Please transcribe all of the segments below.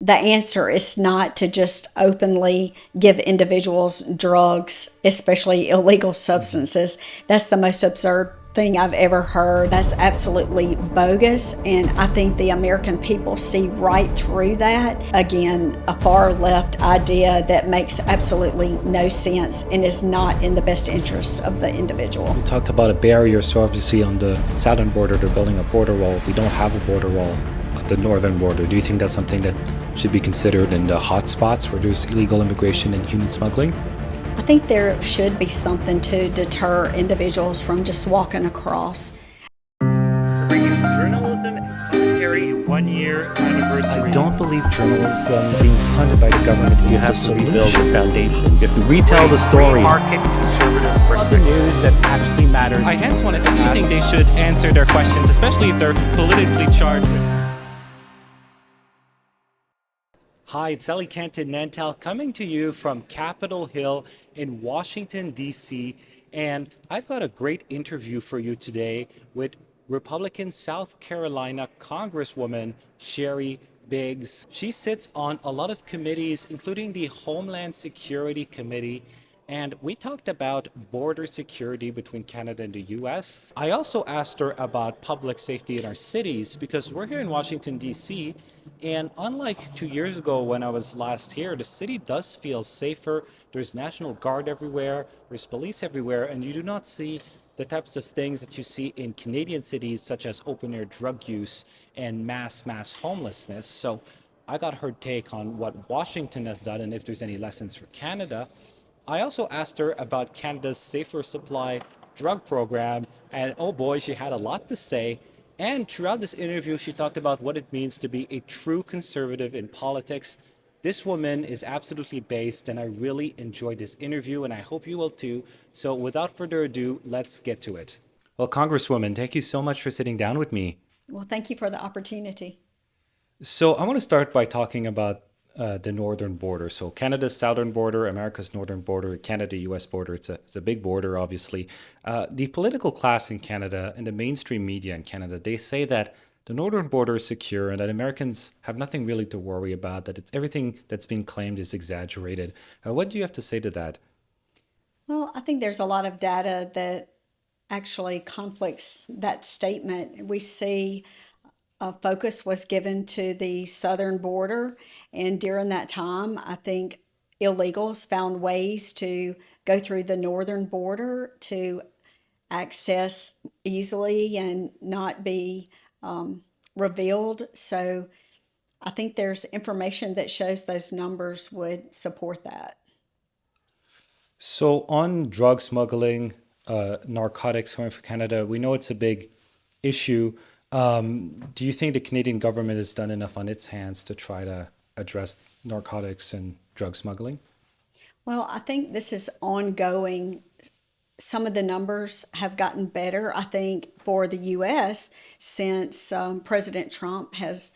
the answer is not to just openly give individuals drugs, especially illegal substances. That's the most absurd thing I've ever heard. That's absolutely bogus, and I think the American people see right through that. Again, a far left idea that makes absolutely no sense and is not in the best interest of the individual. You talked about a barrier, so obviously on the southern border they're building a border wall. We don't have a border wall at the northern border. Do you think that's something that should be considered in the hot spots where there's illegal immigration and human smuggling? I think there should be something to deter individuals from just walking across. Bringing journalism and commentary 1 year anniversary. I don't believe journalism being funded by the government You is the have to solution. rebuild the foundation. You have to retell the stories. Market conservative Other news that actually matters. I hence wanted to ask. I think they should answer their questions, especially if they're politically charged with. Hi, it's Cantin-Nantel coming to you from Capitol Hill in Washington, D.C. And I've got a great interview for you today with Republican South Carolina Congresswoman Sheri Biggs. She sits on a lot of committees, including the Homeland Security Committee. And we talked about border security between Canada and the U.S. I also asked her about public safety in our cities because we're here in Washington, D.C. And unlike 2 years ago when I was last here, the city does feel safer. There's National Guard everywhere, there's police everywhere, and you do not see the types of things that you see in Canadian cities, such as open-air drug use and mass homelessness. So I got her take on what Washington has done and if there's any lessons for Canada. I also asked her about Canada's Safer Supply drug program, and oh boy, she had a lot to say. And throughout this interview, she talked about what it means to be a true conservative in politics. This woman is absolutely based, and I really enjoyed this interview, and I hope you will too. So without further ado, let's get to it. Well, Congresswoman, thank you so much for sitting down with me. Well, thank you for the opportunity. So I want to start by talking about the northern border. So Canada's southern border, America's northern border, Canada-U.S. border. It's a big border, obviously. The political class in Canada and the mainstream media in Canada, they say that the northern border is secure and that Americans have nothing really to worry about, that it's everything that's being claimed is exaggerated. What do you have to say to that? Well, I think there's a lot of data that actually conflicts that statement. We see focus was given to the southern border, and during that time, I think illegals found ways to go through the northern border to access easily and not be revealed. So I think there's information that shows those numbers would support that. So on drug smuggling, narcotics coming from Canada, we know it's a big issue. Do you think the Canadian government has done enough on its hands to try to address narcotics and drug smuggling? Well, I think this is ongoing. Some of the numbers have gotten better, I think, for the U.S. since President Trump has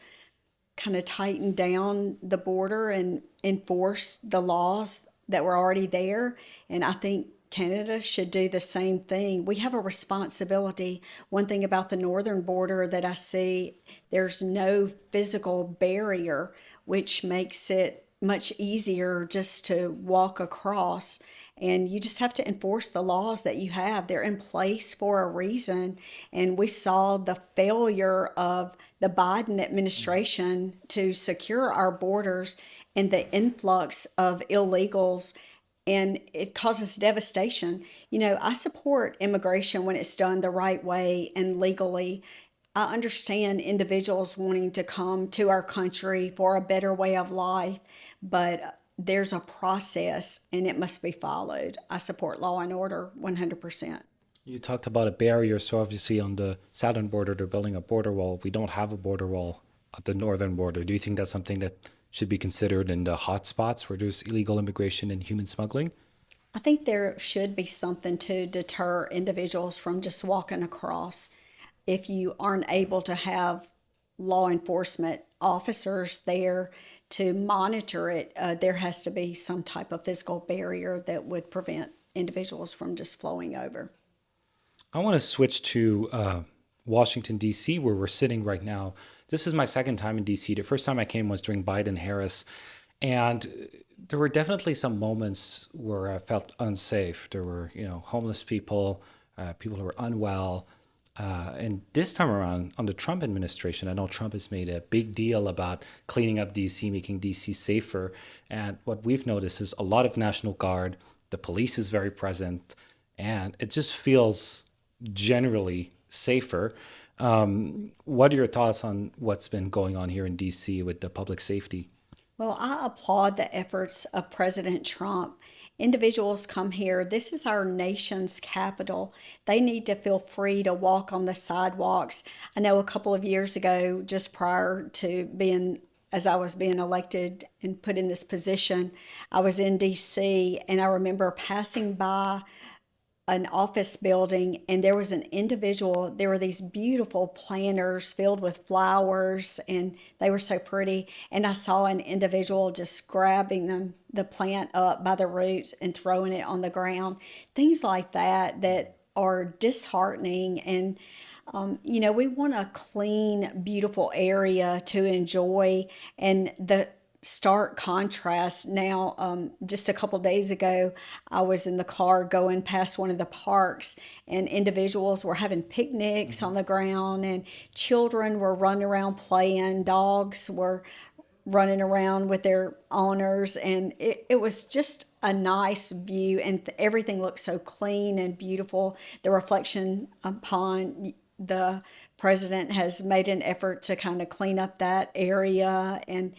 kind of tightened down the border and enforced the laws that were already there. And I think Canada should do the same thing. We have a responsibility. One thing about the northern border that I see, there's no physical barrier, which makes it much easier just to walk across. And you just have to enforce the laws that you have. They're in place for a reason. And we saw the failure of the Biden administration to secure our borders and the influx of illegals, and it causes devastation. You know, I support immigration when it's done the right way and legally. I understand individuals wanting to come to our country for a better way of life, but there's a process and it must be followed. I support law and order 100%. You talked about a barrier. So obviously on the southern border, they're building a border wall. We don't have a border wall at the northern border. Do you think that's something that should be considered in the hot spots where there's illegal immigration and human smuggling? I think there should be something to deter individuals from just walking across. If you aren't able to have law enforcement officers there to monitor it, there has to be some type of physical barrier that would prevent individuals from just flowing over. I want to switch to Washington, D.C., where we're sitting right now. This is my second time in D.C. The first time I came was during Biden-Harris. And there were definitely some moments where I felt unsafe. There were, homeless people, people who were unwell. And this time around, on the Trump administration, I know Trump has made a big deal about cleaning up DC, making DC safer. And what we've noticed is a lot of National Guard, the police is very present, and it just feels generally safer. What are your thoughts on what's been going on here in DC with the public safety? Well, I applaud the efforts of President Trump. Individuals come here. This is our nation's capital. They need to feel free to walk on the sidewalks. I know a couple of years ago, just prior to as I was being elected and put in this position, I was in DC and I remember passing by an office building and there was an individual. There were these beautiful planters filled with flowers and they were so pretty, and I saw an individual just grabbing the plant up by the roots and throwing it on the ground. Things like that are disheartening. And we want a clean, beautiful area to enjoy. And the stark contrast now, just a couple days ago, I was in the car going past one of the parks, and individuals were having picnics on the ground, and children were running around playing, dogs were running around with their owners, and it was just a nice view, and everything looked so clean and beautiful. The reflection upon the president has made an effort to kind of clean up that area, and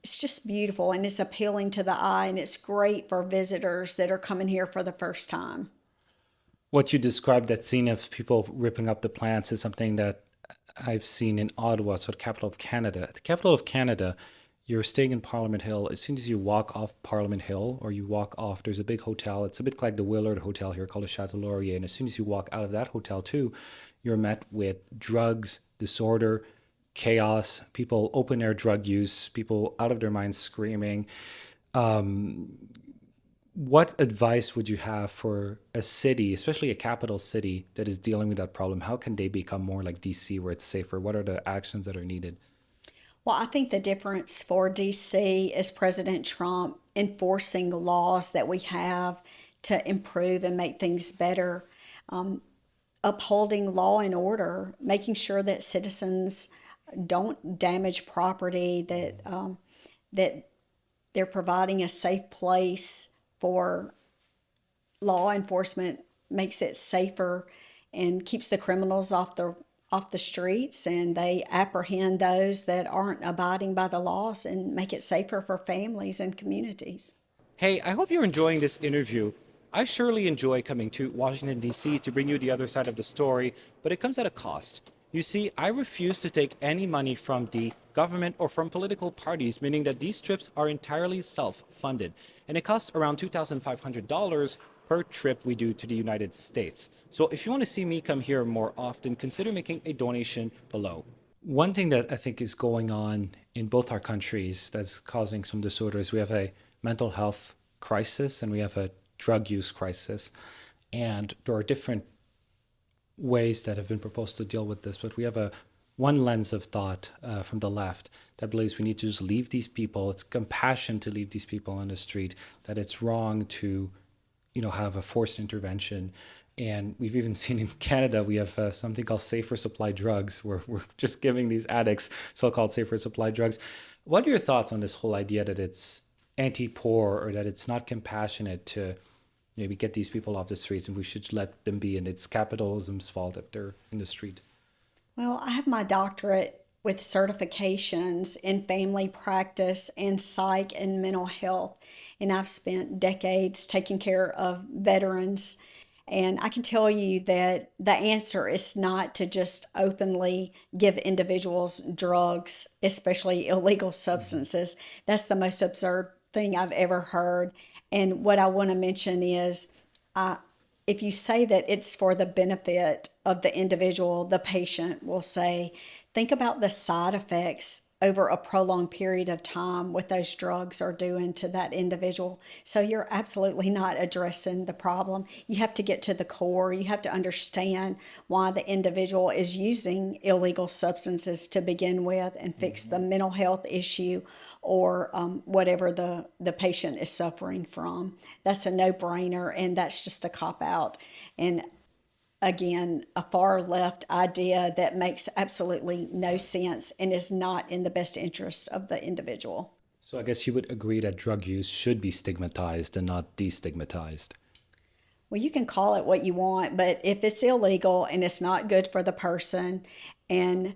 it's just beautiful and it's appealing to the eye, and it's great for visitors that are coming here for the first time. What you described, that scene of people ripping up the plants, is something that I've seen in Ottawa, so the capital of Canada. At the capital of Canada, you're staying in Parliament Hill. As soon as you walk off Parliament Hill, or you walk off, there's a big hotel. It's a bit like the Willard Hotel here called the Chateau Laurier. And as soon as you walk out of that hotel too, you're met with drugs, disorder, chaos, people open air drug use, people out of their minds screaming. What advice would you have for a city, especially a capital city, that is dealing with that problem? How can they become more like DC, where it's safer? What are the actions that are needed? Well, I think the difference for DC is President Trump enforcing laws that we have to improve and make things better, upholding law and order, making sure that citizens don't damage property, that they're providing a safe place for law enforcement, makes it safer and keeps the criminals off the streets, and they apprehend those that aren't abiding by the laws and make it safer for families and communities. Hey, I hope you're enjoying this interview. I surely enjoy coming to Washington, D.C. to bring you the other side of the story, but it comes at a cost. You see, I refuse to take any money from the government or from political parties, meaning that these trips are entirely self-funded, and it costs around $2,500 per trip we do to the United States. So if you want to see me come here more often, consider making a donation below. One thing that I think is going on in both our countries that's causing some disorders, we have a mental health crisis and we have a drug use crisis. And there are different ways that have been proposed to deal with this, but we have one lens of thought from the left that believes we need to just leave these people. It's compassion to leave these people on the street, that it's wrong to have a forced intervention. And we've even seen in Canada, we have something called safer supply drugs, where we're just giving these addicts so-called safer supply drugs. What are your thoughts on this whole idea that it's anti-poor, or that it's not compassionate to maybe get these people off the streets and we should let them be, and it's capitalism's fault if they're in the street? Well, I have my doctorate with certifications in family practice and psych and mental health, and I've spent decades taking care of veterans. And I can tell you that the answer is not to just openly give individuals drugs, especially illegal substances. That's the most absurd thing I've ever heard. And what I want to mention is, if you say that it's for the benefit of the individual, the patient will say, think about the side effects over a prolonged period of time what those drugs are doing to that individual. So you're absolutely not addressing the problem. You have to get to the core. You have to understand why the individual is using illegal substances to begin with and fix the mental health issue or whatever the patient is suffering from. That's a no-brainer, and that's just a cop-out. And again, a far left idea that makes absolutely no sense and is not in the best interest of the individual. So I guess you would agree that drug use should be stigmatized and not destigmatized. Well, you can call it what you want, but if it's illegal and it's not good for the person, and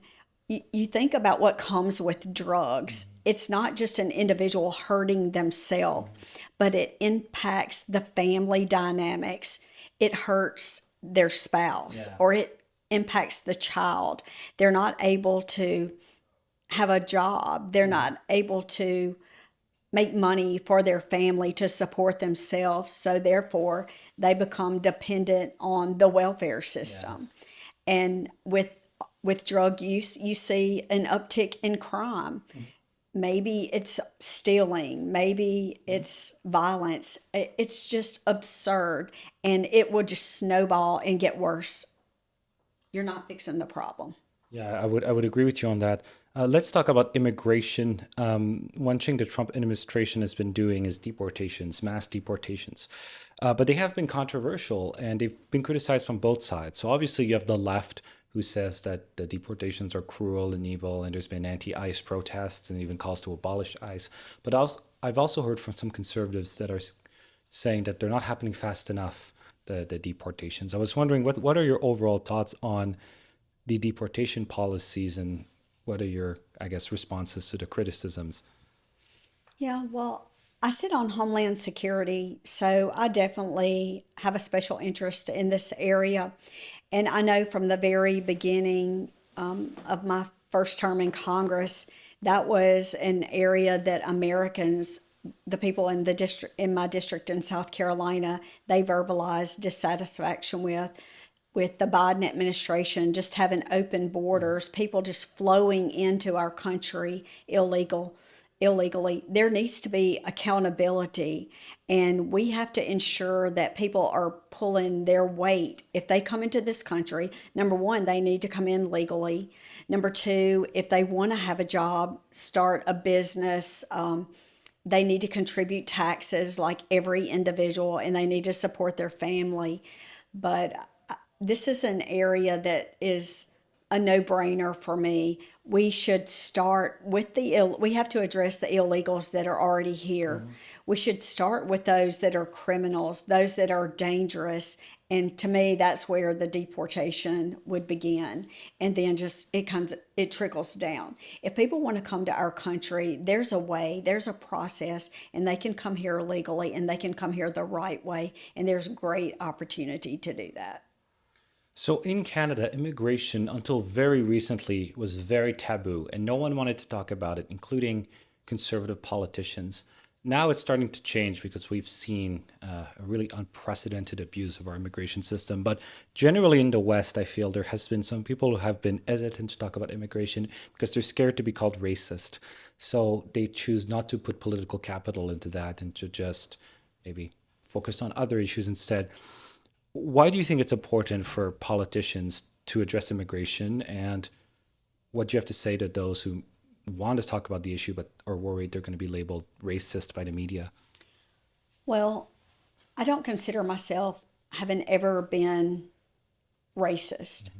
you think about what comes with drugs, it's not just an individual hurting themselves, but it impacts the family dynamics. It hurts their spouse, or it impacts the child. They're not able to have a job. They're not able to make money for their family to support themselves. So therefore, they become dependent on the welfare system. And with drug use, you see an uptick in crime. Maybe it's stealing, maybe it's violence. It's just absurd, and it will just snowball and get worse. You're not fixing the problem. Yeah, I would agree with you on that. Let's talk about immigration. One thing the Trump administration has been doing is deportations, mass deportations. But they have been controversial, and they've been criticized from both sides. So obviously you have the left who says that the deportations are cruel and evil, and there's been anti-ICE protests and even calls to abolish ICE. But I've also heard from some conservatives that are saying that they're not happening fast enough, the deportations. I was wondering, what are your overall thoughts on the deportation policies, and what are your, I guess, responses to the criticisms? Yeah, well, I sit on Homeland Security, so I definitely have a special interest in this area. And I know from the very beginning of my first term in Congress, that was an area that Americans, the people in the district, in my district in South Carolina, they verbalized dissatisfaction with the Biden administration just having open borders, people just flowing into our country illegally. There needs to be accountability, and we have to ensure that people are pulling their weight. If they come into this country, number one, they need to come in legally. Number two, if they want to have a job, start a business, they need to contribute taxes like every individual, and they need to support their family. But this is an area that is a no-brainer for me. We should start with we have to address the illegals that are already here. We should start with those that are criminals, those that are dangerous. And to me, that's where the deportation would begin. And then just it trickles down. If people want to come to our country, there's a way, there's a process, and they can come here legally, and they can come here the right way. And there's great opportunity to do that. So in Canada, immigration until very recently was very taboo, and no one wanted to talk about it, including conservative politicians. Now it's starting to change because we've seen a really unprecedented abuse of our immigration system. But generally in the West, I feel there has been some people who have been hesitant to talk about immigration because they're scared to be called racist. So they choose not to put political capital into that and to just maybe focus on other issues instead. Why do you think it's important for politicians to address immigration, and what do you have to say to those who want to talk about the issue but are worried they're going to be labeled racist by the media? Well, I don't consider myself having ever been racist.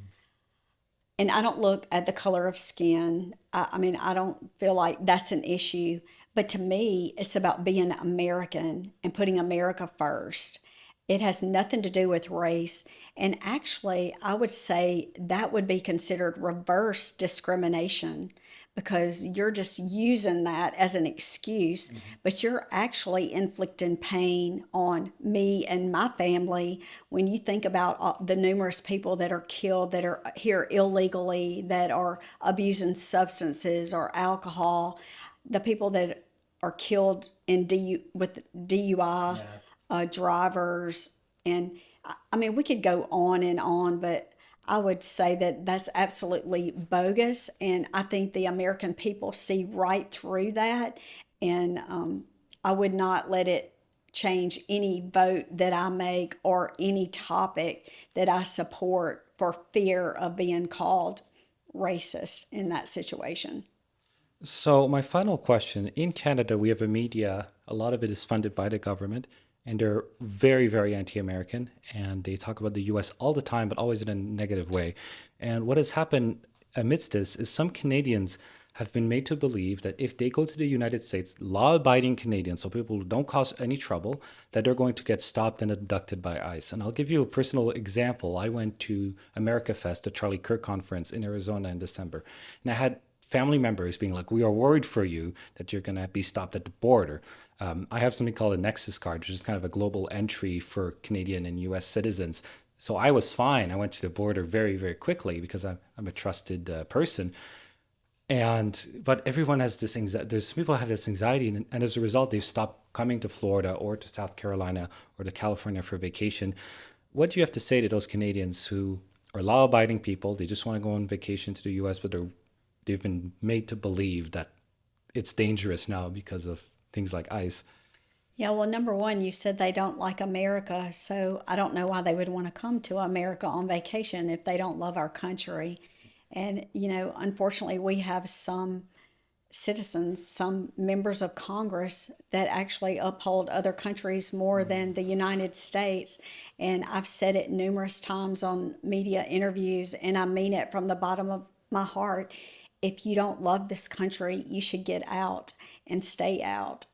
And I don't look at the color of skin. I mean, I don't feel like that's an issue. But to me, it's about being American and putting America first. It has nothing to do with race. And actually, I would say that would be considered reverse discrimination, because you're just using that as an excuse, but you're actually inflicting pain on me and my family when you think about the numerous people that are killed, that are here illegally, that are abusing substances or alcohol, the people that are killed in with DUI. Drivers, and I mean, we could go on and on, but I would say that that's absolutely bogus, and I think the American people see right through that, and I would not let it change any vote that I make or any topic that I support for fear of being called racist in that situation. So, my final question, in Canada, we have a media, a lot of it is funded by the government, and they're very, very anti American. And they talk about the US all the time, but always in a negative way. And what has happened amidst this is some Canadians have been made to believe that if they go to the United States, law abiding Canadians, so people who don't cause any trouble, that they're going to get stopped and abducted by ICE. And I'll give you a personal example. I went to America Fest, the Charlie Kirk conference in Arizona in December, and I had family members being like, we are worried for you that you're going to be stopped at the border. I have something called a Nexus card, which is kind of a global entry for Canadian and US citizens. So I was fine. I went to the border very, very quickly because I'm a trusted person. But everyone has this anxiety. There's people have this anxiety, and as a result, they've stopped coming to Florida or to South Carolina or to California for vacation. What do you have to say to those Canadians who are law-abiding people? They just want to go on vacation to the U.S., but they've been made to believe that it's dangerous now because of things like ICE. Yeah, well, number one, you said they don't like America, so I don't know why they would want to come to America on vacation if they don't love our country. And, unfortunately, we have some citizens, some members of Congress that actually uphold other countries more than the United States. And I've said it numerous times on media interviews, and I mean it from the bottom of my heart. If you don't love this country, you should get out and stay out.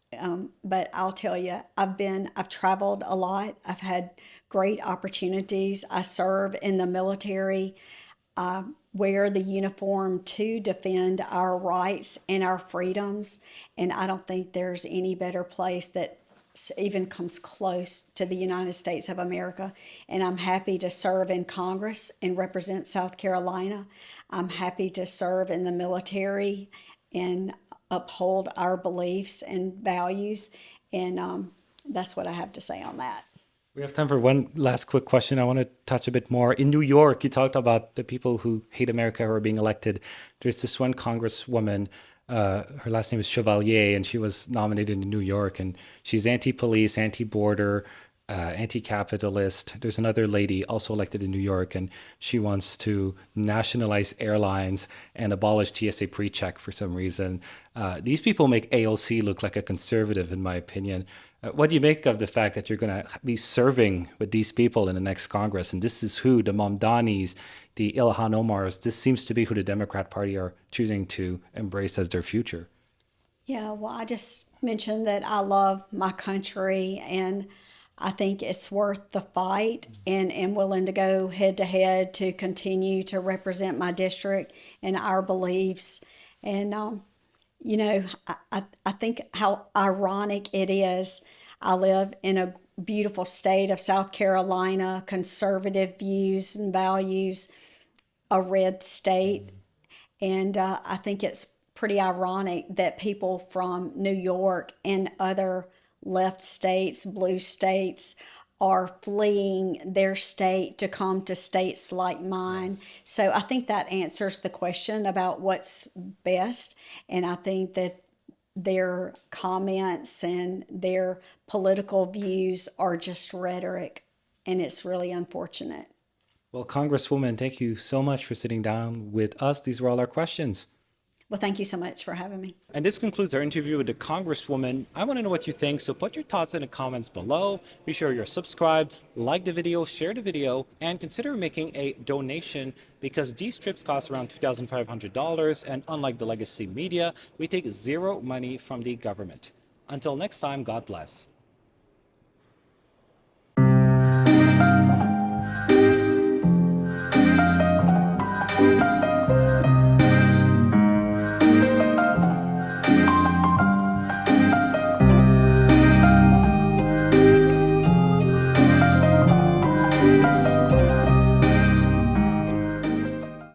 But I'll tell you, I've traveled a lot. I've had great opportunities. I serve in the military. I wear the uniform to defend our rights and our freedoms. And I don't think there's any better place that even comes close to the United States of America. And I'm happy to serve in Congress and represent South Carolina. I'm happy to serve in the military and uphold our beliefs and values. And that's what I have to say on that. We have time for one last quick question. I want to touch a bit more. In New York, you talked about the people who hate America who are being elected. There's this one congresswoman, her last name is Chevalier, and she was nominated in New York, and she's anti-police, anti-border, anti-capitalist. There's another lady also elected in New York, and she wants to nationalize airlines and abolish TSA pre-check for some reason. These people make AOC look like a conservative, in my opinion. What do you make of the fact that you're going to be serving with these people in the next Congress? And this is who, the Mamdanis, the Ilhan Omars, this seems to be who the Democrat Party are choosing to embrace as their future. Yeah, well, I just mentioned that I love my country and I think it's worth the fight and am willing to go head to head to continue to represent my district and our beliefs. And I think how ironic it is. I live in a beautiful state of South Carolina, conservative views and values, a red state. And I think it's pretty ironic that people from New York and other left states, blue states, are fleeing their state to come to states like mine. So I think that answers the question about what's best. And I think that their comments and their political views are just rhetoric. And it's really unfortunate. Well, Congresswoman, thank you so much for sitting down with us. These were all our questions. Well, thank you so much for having me. And this concludes our interview with the Congresswoman. I want to know what you think, so put your thoughts in the comments below. Be sure you're subscribed, like the video, share the video, and consider making a donation because these trips cost around $2,500. And unlike the legacy media, we take zero money from the government. Until next time, God bless.